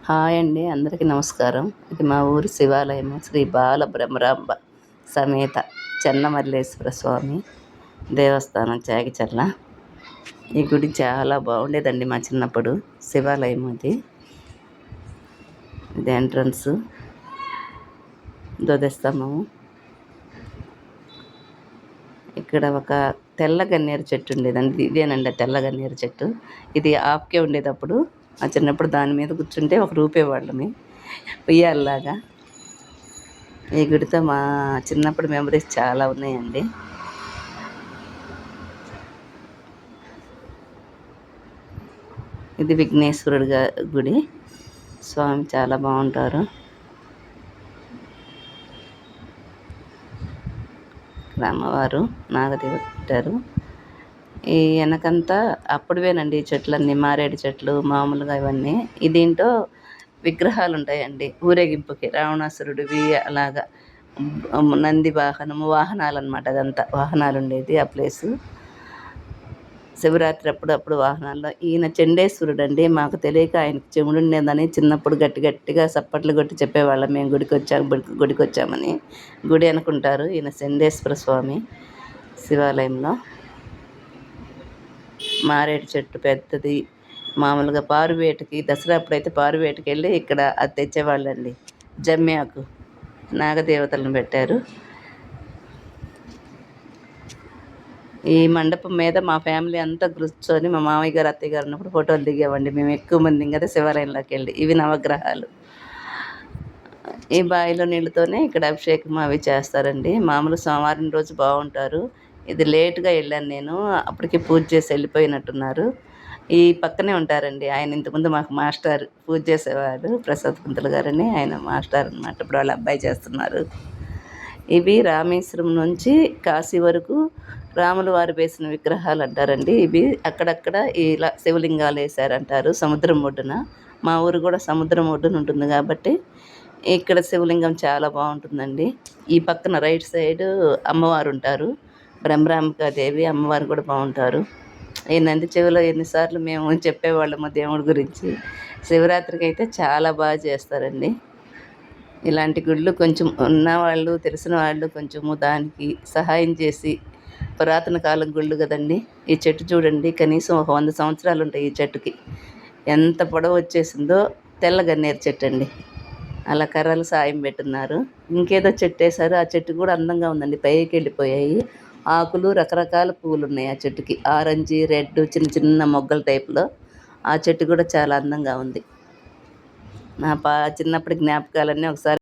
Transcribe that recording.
Hi అండి, అందరికీ నమస్కారం. ఇది మా ఊరి శివాలయం, శ్రీ బాల బ్రహ్మరాంబ సమేత చెన్నమల్లేశ్వర స్వామి దేవస్థానం చాగిచర్ల. ఈ గుడి చాలా బాగుండేదండి మా చిన్నప్పుడు. శివాలయం ఇది ఎంట్రన్స్, ధ్వజస్తంభము. ఇక్కడ ఒక తెల్ల గన్నేరు చెట్టు ఉండేదండి. ఇదేనండి తెల్ల గన్నేరు చెట్టు. ఇది ఆపుకే ఉండేటప్పుడు ఆ చిన్నప్పుడు దాని మీద కూర్చుంటే ఒక రూపేవాళ్ళమి ఉయ్యాలలాగా. ఈ గుడితో మా చిన్నప్పుడు మెమరీస్ చాలా ఉన్నాయండి. ఇది విఘ్నేశ్వరుడు గుడి. స్వామి చాలా బాగుంటారు. అమ్మవారు నాగదేవత పెట్టారు. ఈ వెనకంతా అప్పుడువేనండి ఈ చెట్లన్నీ, మారేడు చెట్లు మామూలుగా ఇవన్నీ. దీంట్లో విగ్రహాలు ఉంటాయండి ఊరేగింపుకి, రావణాసురుడివి అలాగా, నంది వాహనాలు అనమాట. అదంతా వాహనాలు ఉండేది ఆ ప్లేసు. శివరాత్రి అప్పుడు వాహనాల్లో ఈయన చండేశ్వరుడు అండి. మాకు తెలియక ఆయనకి చెముడు ఉండేదని చిన్నప్పుడు గట్టిగా సప్పట్లు కొట్టి చెప్పేవాళ్ళం మేము గుడికి వచ్చామని. గుడి అనుకుంటారు. ఈయన చండేశ్వర స్వామి. శివాలయంలో మారేడు చెట్టు పెద్దది. మామూలుగా పారువేటకి, దసరా అప్పుడైతే పారువేటకి వెళ్ళి ఇక్కడ అది తెచ్చేవాళ్ళండి. జమ్యాకు నాగదేవతలను పెట్టారు. ఈ మండపం మీద మా ఫ్యామిలీ అంతా కూర్చొని, మా మామయ్య గారు అత్తయ్య గారు ఉన్నప్పుడు ఫోటోలు దిగేవండి మేము ఎక్కువ మంది కదా శివాలయంలోకి వెళ్ళి. ఇవి నవగ్రహాలు. ఈ బావిలో నీళ్ళతోనే ఇక్కడ అభిషేకం అవి చేస్తారండి. మామూలు సోమవారం రోజు బాగుంటారు. ఇది లేటుగా వెళ్ళాను నేను, అప్పటికి పూజ చేసి వెళ్ళిపోయినట్టున్నారు. ఈ పక్కనే ఉంటారండి ఆయన. ఇంతకుముందు మాకు మాస్టర్ పూజ చేసేవాడు, ప్రసాద్ పంతులు గారని. ఆయన మాస్టర్ అనమాట. ఇప్పుడు వాళ్ళ అబ్బాయి చేస్తున్నారు. ఇవి రామేశ్వరం నుంచి కాశీ వరకు రాముల వారు వేసిన విగ్రహాలు అంటారండి. ఇవి అక్కడక్కడ ఇలా శివలింగాలు వేశారంటారు సముద్రం ఒడ్డున. మా ఊరు కూడా సముద్రం ఒడ్డున ఉంటుంది కాబట్టి ఇక్కడ శివలింగం చాలా బాగుంటుందండి. ఈ పక్కన రైట్ సైడ్ అమ్మవారు ఉంటారు, బ్రహ్మరాంబికాదేవి అమ్మవారు కూడా బాగుంటారు. ఈ నంది చెవిలో ఎన్నిసార్లు మేము చెప్పేవాళ్ళము దేవుడి గురించి. శివరాత్రికి అయితే చాలా బాగా చేస్తారండి. ఇలాంటి గుళ్ళు కొంచెం ఉన్నవాళ్ళు, తెలిసిన వాళ్ళు కొంచెము దానికి సహాయం చేసి, పురాతన కాలం గుళ్ళు కదండి. ఈ చెట్టు చూడండి, కనీసం ఒక 100 సంవత్సరాలు ఉంటాయి ఈ చెట్టుకి. ఎంత పొడవు వచ్చేసిందో. తెల్ల గన్నేరు చెట్టు అండి. అలా కర్రలు సాయం పెట్టున్నారు. ఇంకేదో చెట్టు వేశారు. ఆ చెట్టు కూడా అందంగా ఉందండి, పైకి వెళ్ళిపోయాయి ఆకులు. రకరకాల పువ్వులు ఉన్నాయి ఆ చెట్టుకి, ఆరెంజ్, రెడ్, చిన్న చిన్న మొగ్గల టైప్లో. ఆ చెట్టు కూడా చాలా అందంగా ఉంది. నా చిన్నప్పటి జ్ఞాపకాలన్నీ ఒకసారి